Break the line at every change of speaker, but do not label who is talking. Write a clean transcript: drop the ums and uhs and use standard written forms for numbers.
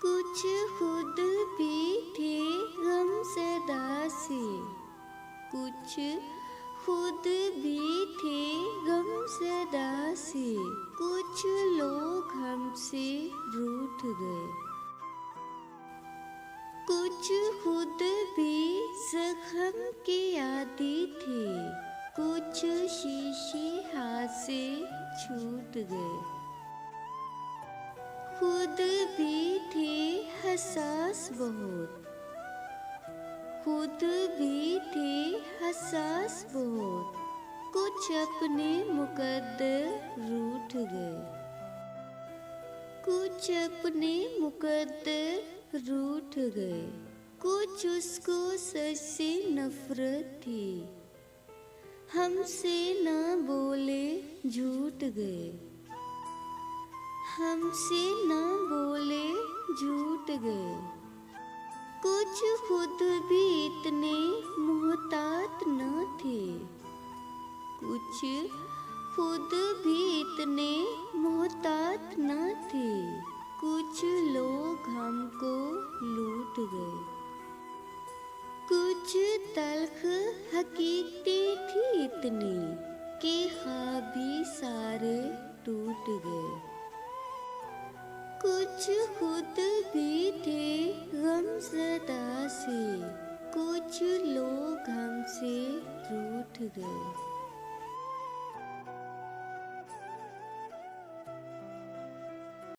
कुछ खुद भी थे गम सदा से, कुछ खुद भी थे गम सदा से, कुछ लोग हमसे रूठ गए। कुछ खुद भी जख्म के आदी थे, कुछ शीशे हाथ से छूट गए। खुद भी थे हसास बहुत, खुद भी थे हसास बहुत, कुछ अपने मुकद्दर रूठ गए। कुछ अपने मुकद्दर रूठ गए। कुछ उसको सच से नफरत थी, हमसे ना बोले झूठ गए। हमसे ना बोले झूठ गए। कुछ खुद भी इतने मोहतात न थे, कुछ खुद भी इतने मोहतात न थे, कुछ लोग हमको लूट गए। कुछ तल्ख हकीकतें थी इतनी कि ख्वाब भी सारे टूट गए। कुछ खुद भी थे